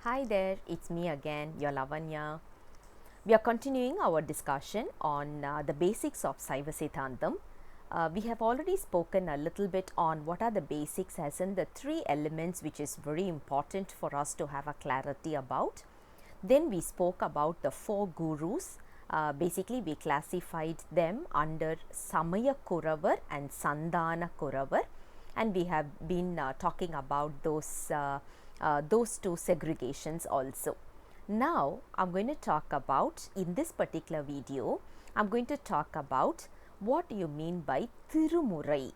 Hi there, it's me again, your Lavanya. We are continuing our discussion on the basics of Saiva Siddhantam. We have already spoken a little bit on what are the basics, as in the three elements which is very important for us to have a clarity about. Then we spoke about the four gurus. Basically, we classified them under Samaya Kuravar and Sandana Kuravar, and we have been talking about those two segregations also. Now, I am going to talk about, in this particular video, I am going to talk about what you mean by Thirumurai,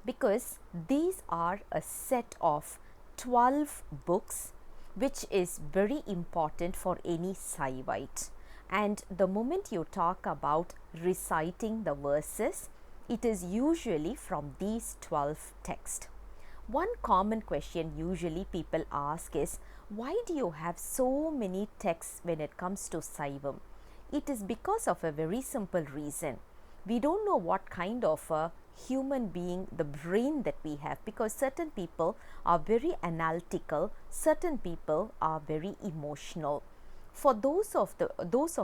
because these are a set of 12 books which is very important for any Saivite. And the moment you talk about reciting the verses, it is usually from these 12 texts. One common question usually people ask is, why do you have so many texts when it comes to Saivam? It is because of a very simple reason. We don't know what kind of a human being, the brain that we have, because certain people are very analytical, certain people are very emotional. For those of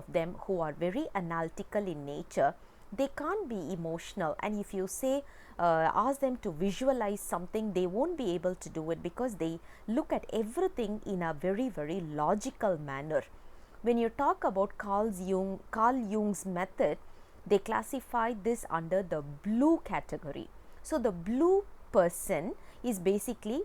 them who are very analytical in nature, they can't be emotional, and if you say ask them to visualize something, they won't be able to do it, because they look at everything in a very logical manner. When you talk about Carl Jung's method, they classify this under the blue category. So the blue person is basically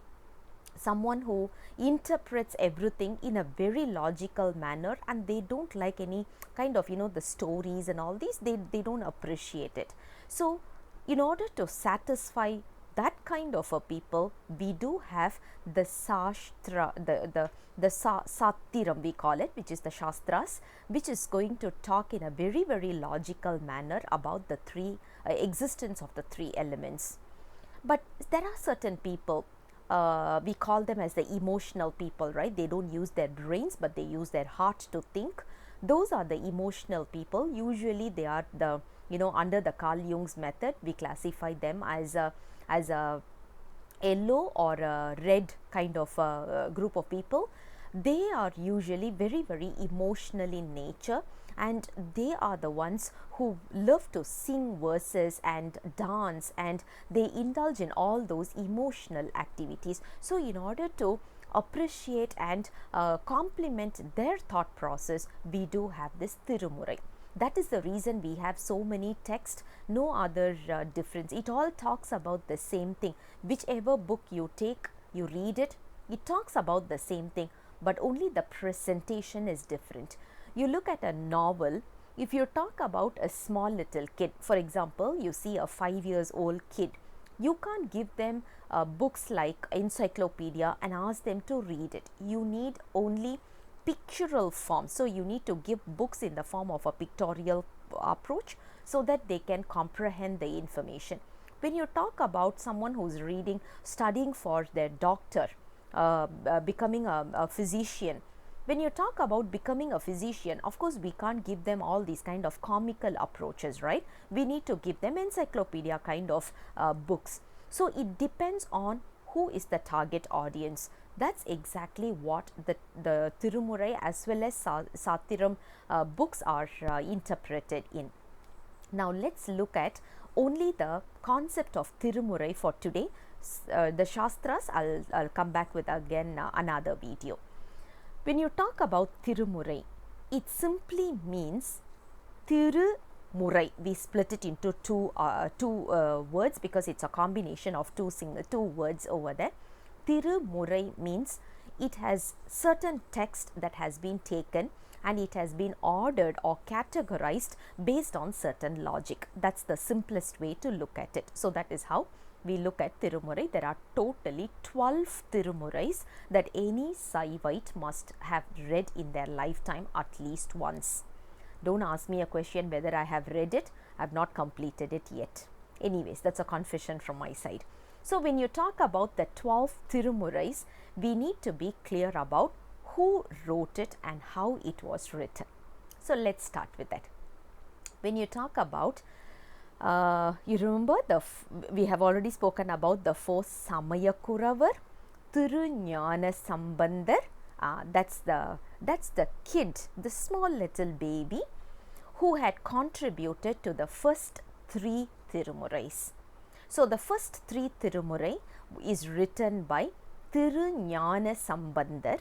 someone who interprets everything in a very logical manner, and they don't like any kind of the stories and all these, they don't appreciate it. So in order to satisfy that kind of a people, we do have the Shastra, the Sattiram we call it, which is the Shastras, which is going to talk in a very logical manner about the three existence of the three elements. But there are certain people, we call them as the emotional people, right? They don't use their brains, but they use their heart to think. Those are the emotional people. Usually they are the, under the Carl Jung's method, we classify them as a yellow or a red kind of a group of people. They are usually very emotional in nature, and they are the ones who love to sing verses and dance, and they indulge in all those emotional activities. So in order to appreciate and complement their thought process, we do have this Thirumurai. That is the reason we have so many texts, no other difference. It all talks about the same thing. Whichever book you take, you read it, it talks about the same thing, but only the presentation is different. You look at a novel, if you talk about a small little kid, for example, you see a 5 years old kid, you can't give them books like encyclopedia and ask them to read it. You need only pictorial form. So you need to give books in the form of a pictorial approach so that they can comprehend the information. When you talk about someone who's reading, studying for their doctor, becoming a physician, when you talk about becoming a physician, of course we can't give them all these kind of comical approaches, right? We need to give them encyclopedia kind of books. So it depends on who is the target audience. That's exactly what the Thirumurai as well as Sattiram books are interpreted in. Now let's look at only the concept of Thirumurai for today. The Shastras, I'll come back with again another video. When you talk about Thirumurai, it simply means Thirumurai. We split it into two words because it's a combination of two words over there. Thirumurai means it has certain text that has been taken and it has been ordered or categorized based on certain logic. That's the simplest way to look at it. So that is how we look at Thirumurai. There are totally 12 Thirumurais that any Saivite must have read in their lifetime at least once. Don't ask me a question whether I have read it. I have not completed it yet. Anyways, that's a confession from my side. So when you talk about the 12 Thirumurais, we need to be clear about who wrote it and how it was written. So let's start with that. When you talk about you remember we have already spoken about the four Samaya Kuravar, Thiruஞான Sambandar That's the kid, the small little baby who had contributed to the first 3 Thirumurais. So, the first 3 Thirumurai is written by Thiruஞான Sambandar.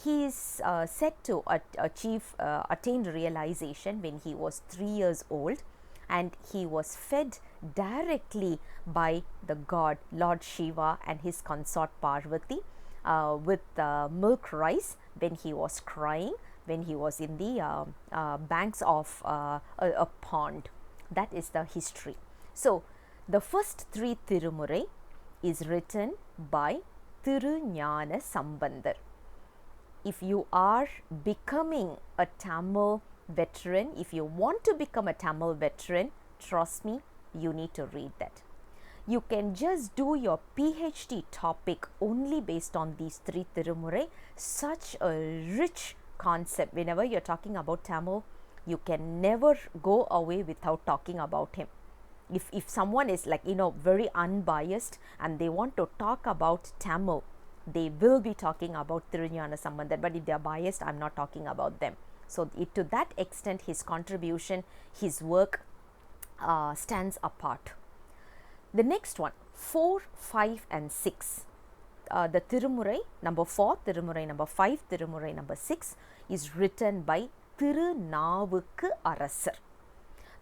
He is said to attain realization when he was 3 years old, and he was fed directly by the god Lord Shiva and his consort Parvati with milk rice when he was crying, when he was in the banks of a pond. That is the history. So, the first 3 Thirumurai is written by Thiruஞான Sambandar. If you are becoming a Tamil veteran, if you want to become a Tamil veteran, trust me, you need to read that. You can just do your PhD topic only based on these 3 Thirumurai. Such a rich concept. Whenever you're talking about Tamil, you can never go away without talking about him. If someone is like, very unbiased and they want to talk about Tamil, they will be talking about Thiruஞான Sambandar. But if they are biased, I'm not talking about them. So, to that extent, his contribution, his work stands apart. The next one, 4, 5 and 6. The Thirumurai number 4, Thirumurai number 5, Thirumurai number 6 is written by Thirunavukku Arasar.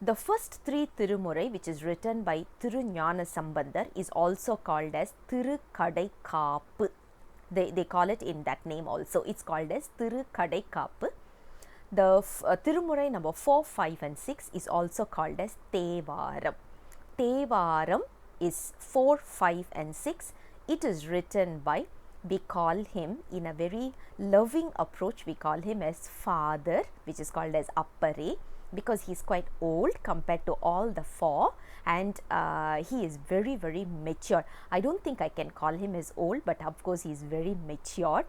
The first 3 Thirumurai, which is written by Thiruஞான Sambandar, is also called as Thirukadaikappu. They call it in that name also. It's called as Thirukadaikappu. The Thirumurai number 4, 5 and 6 is also called as Thevaram. Thevaram is 4, 5 and 6. It is written by, we call him in a very loving approach, we call him as father, which is called as Appare, because he is quite old compared to all the 4, and he is very, very mature. I don't think I can call him as old, but of course he is very mature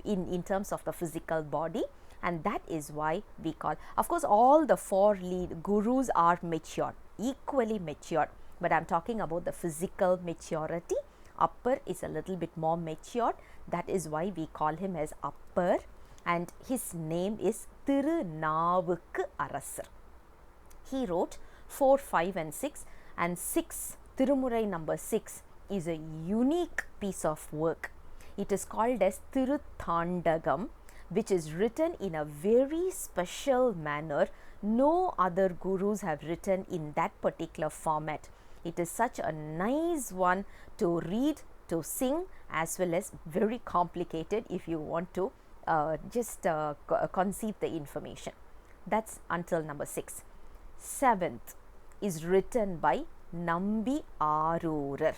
in terms of the physical body, and that is why we call, of course all the 4 lead gurus are mature, equally mature, but I am talking about the physical maturity. Appar is a little bit more mature, that is why we call him as Appar, and his name is Thirunavukku Arasar. He wrote 4, 5 and 6, and 6, Thirumurai number 6 is a unique piece of work. It is called as Thiruthandagam, which is written in a very special manner. No other gurus have written in that particular format. It is such a nice one to read, to sing, as well as very complicated if you want to just conceive the information. That's until number 6. 7th is written by Nambi Arurar,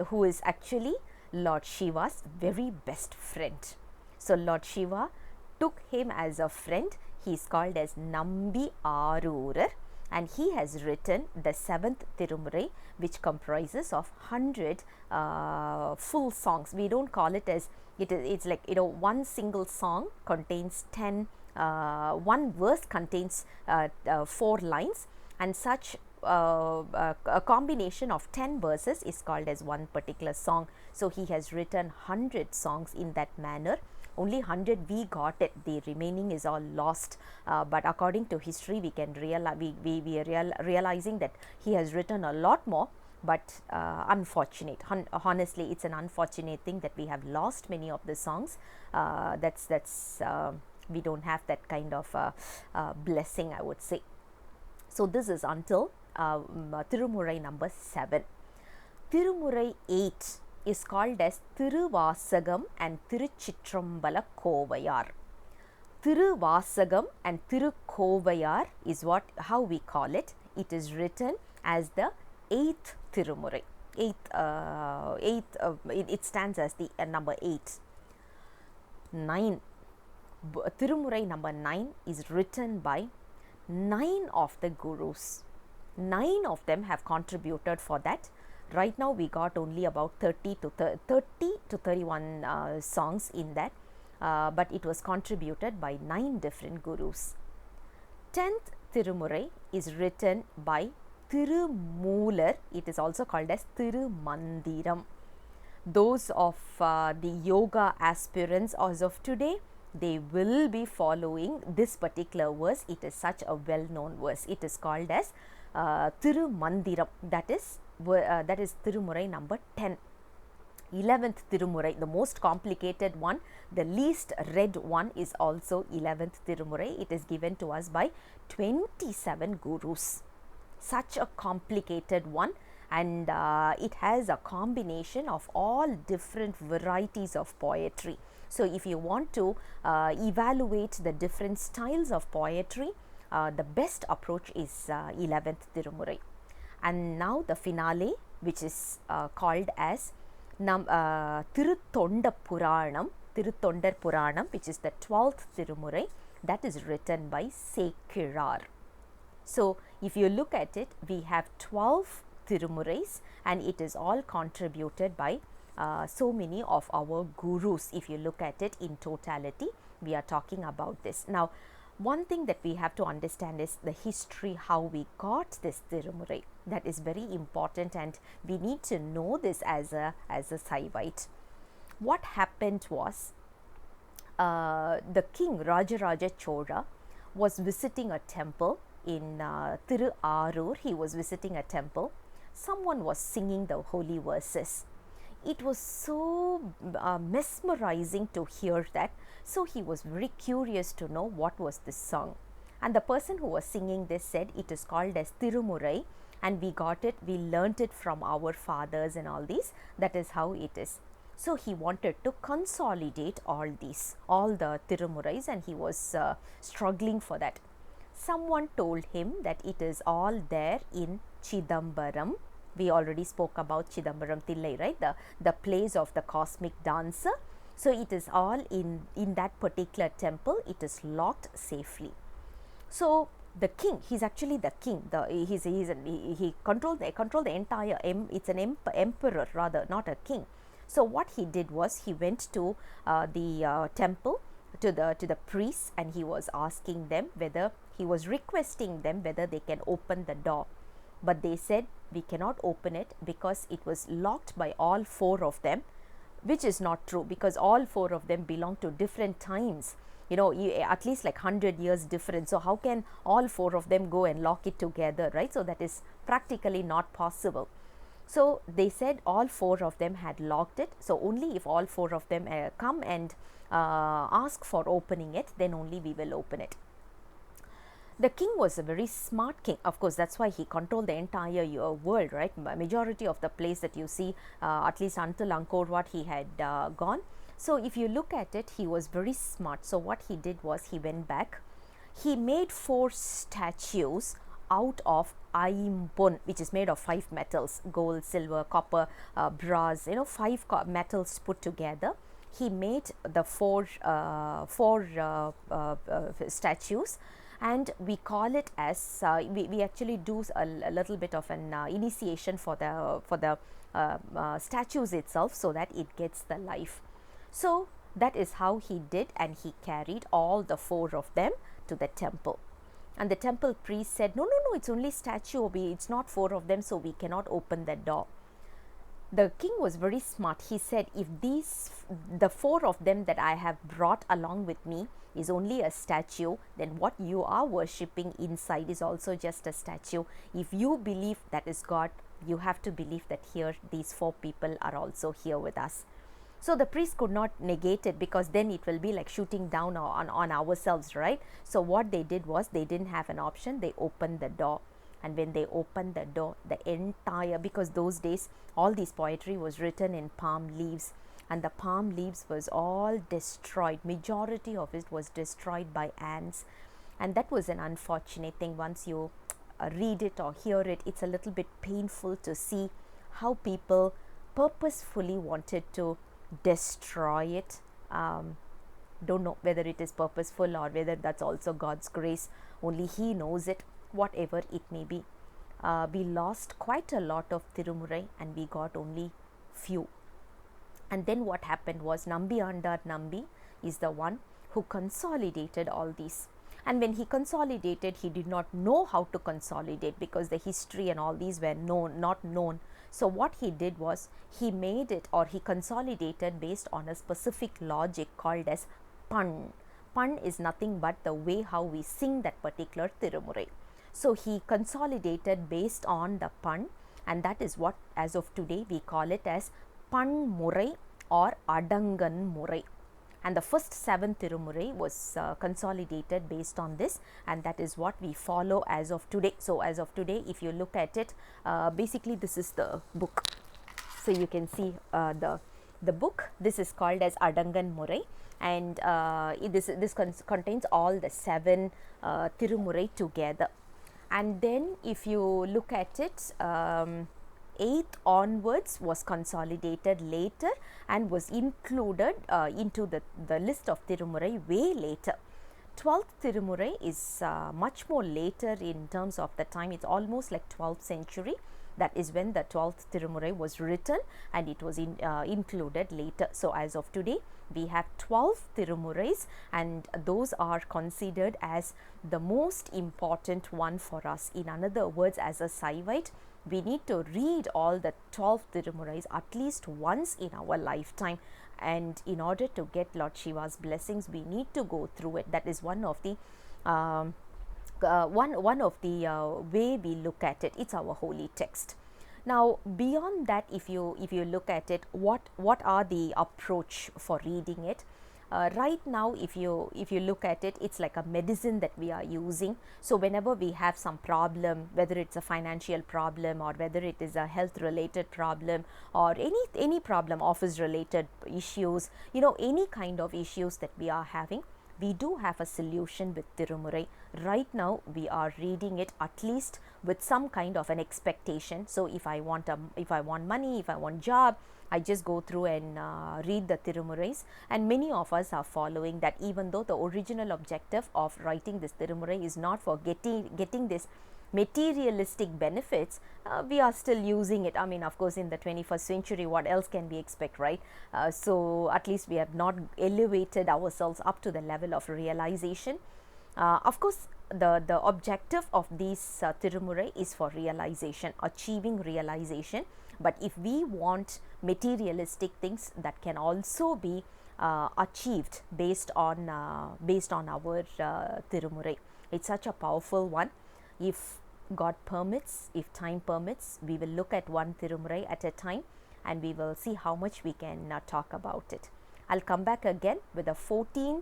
who is actually Lord Shiva's very best friend. So, Lord Shiva took him as a friend. He is called as Nambi Arurar, and he has written the 7th Thirumurai, which comprises of 100 full songs. We don't call it as, it's like, one single song contains 10, one verse contains 4 lines, and such a combination of 10 verses is called as one particular song. So, he has written 100 songs in that manner. Only 100 we got it, the remaining is all lost, but according to history we can realizing that he has written a lot more, but unfortunate, honestly it's an unfortunate thing that we have lost many of the songs. We don't have that kind of blessing, I would say. So, this is until Thirumurai number 7. Thirumurai 8 is called as Thiruvasagam and Tiruchittrambala Kovayar. Thiruvasagam and Tirukovayar is how we call it. It is written as the 8th Thirumurai. It stands as the number 8. 9. Thirumurai number 9 is written by 9 of the gurus. 9 of them have contributed for that. Right now we got only about 30 to 31 songs in that, but it was contributed by 9 different gurus. 10th Thirumurai is written by Thirumular. It is also called as Thirumandiram. those of the yoga aspirants as of today, they will be following this particular verse. It is such a well-known verse. It is called as Thirumandiram, that is Thirumurai number 10. 11th Thirumurai, the most complicated one, the least read one, is also 11th Thirumurai. It is given to us by 27 gurus. Such a complicated one, and it has a combination of all different varieties of poetry. So, if you want to evaluate the different styles of poetry, the best approach is 11th Thirumurai. And now the finale, which is called as Thiruttonda Puranam, Thirutondar Puranam, which is the 12th Thirumurai, that is written by Sekirar. So, if you look at it, we have 12 Thirumurais, and it is all contributed by so many of our gurus. If you look at it in totality, we are talking about this. Now, one thing that we have to understand is the history, how we got this Thirumurai. That is very important, and we need to know this as a Saivite. What happened was, the king Rajaraja Chola was visiting a temple in Thirarur. He was visiting a temple. Someone was singing the holy verses. It was so mesmerizing to hear that. So he was very curious to know what was this song. And the person who was singing this said it is called as Thirumurai, and we got it, we learnt it from our fathers and all these. That is how it is. So he wanted to consolidate all these, all the Thirumurais, and he was struggling for that. Someone told him that it is all there in Chidambaram. We already spoke about Chidambaram Thillai, right? The place of the cosmic dancer. So it is all in that particular temple. It is locked safely. So the king, he's actually the king. He controlled the entire. It's an emperor rather, not a king. So what he did was he went to the temple, to the priests, and he was asking them whether, he was requesting them whether they can open the door. But they said, we cannot open it because it was locked by all four of them, which is not true, because all four of them belong to different times, at least like 100 years difference. So how can all four of them go and lock it together, right? So that is practically not possible. So they said all four of them had locked it. So only if all four of them come and ask for opening it, then only we will open it. The king was a very smart king. Of course, that's why he controlled the entire world, right? Majority of the place that you see, at least until Angkor Wat, he had gone. So if you look at it, he was very smart. So what he did was he went back. He made 4 statues out of Aimbon, which is made of 5 metals: gold, silver, copper, brass. 5 metals put together. He made the 4 statues. And we call it as we actually do a little bit of an initiation for the statues itself, so that it gets the life. So that is how he did, and he carried all the 4 of them to the temple. And the temple priest said, no, it's only statue, it's not 4 of them, so we cannot open the door. The king was very smart. He said, if the 4 of them that I have brought along with me is only a statue, then what you are worshipping inside is also just a statue. If you believe that is God, you have to believe that here these 4 people are also here with us. So the priest could not negate it, because then it will be like shooting down on ourselves, right? So what they did was, they didn't have an option. They opened the door. And when they opened the door, the entire, because those days all this poetry was written in palm leaves, and the palm leaves was all destroyed. Majority of it was destroyed by ants, and that was an unfortunate thing. Once you read it or hear it, it's a little bit painful to see how people purposefully wanted to destroy it. Don't know whether it is purposeful or whether that's also God's grace. Only He knows it. Whatever it may be, we lost quite a lot of Thirumurai, and we got only few. And then what happened was, Nambi Andar Nambi is the one who consolidated all these. And when he consolidated, he did not know how to consolidate, because the history and all these were not known. So what he did was he made it, or he consolidated based on a specific logic called as pun. Pun is nothing but the way how we sing that particular Thirumurai. So he consolidated based on the pun, and that is what as of today we call it as Pan Murai or Adangan Murai. And the first 7 Thirumurai was consolidated based on this, and that is what we follow as of today. So as of today, if you look at it, basically this is the book. So you can see the book. This is called as Adangan Murai, and this contains all the 7 Thirumurai together. And then if you look at it, 8th onwards was consolidated later and was included into the list of Thirumurai way later. 12th Thirumurai is much more later in terms of the time. It's almost like 12th century. That is when the 12th Thirumurai was written, and it was included later. So as of today, we have 12 Thirumurais, and those are considered as the most important one for us. In other words, as a Saivite, we need to read all the 12 Thirumurais at least once in our lifetime, and in order to get Lord Shiva's blessings, we need to go through it. That is one of the way we look at it. It's our holy text. Now beyond that, if you look at it, what are the approach for reading it? Right now, if you look at it, it's like a medicine that we are using. So whenever we have some problem, whether it's a financial problem or whether it is a health related problem or any problem, office related issues, any kind of issues that we are having, we do have a solution with Thirumurai. Right now we are reading it at least with some kind of an expectation. So if I want money, if I want job, I just go through and read the Thirumurais, and many of us are following that, even though the original objective of writing this Thirumurai is not for getting this materialistic benefits, we are still using it. I mean, of course, in the 21st century, what else can we expect, right? So at least we have not elevated ourselves up to the level of realization. Of course, the objective of these Thirumurai is for realization, achieving realization. But if we want materialistic things, that can also be achieved based on our Thirumurai. It's such a powerful one. If God permits, if time permits, we will look at one Thirumurai at a time, and we will see how much we can talk about it. I'll come back again with a 14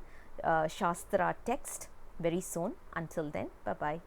Shastra text very soon. Until then, bye-bye.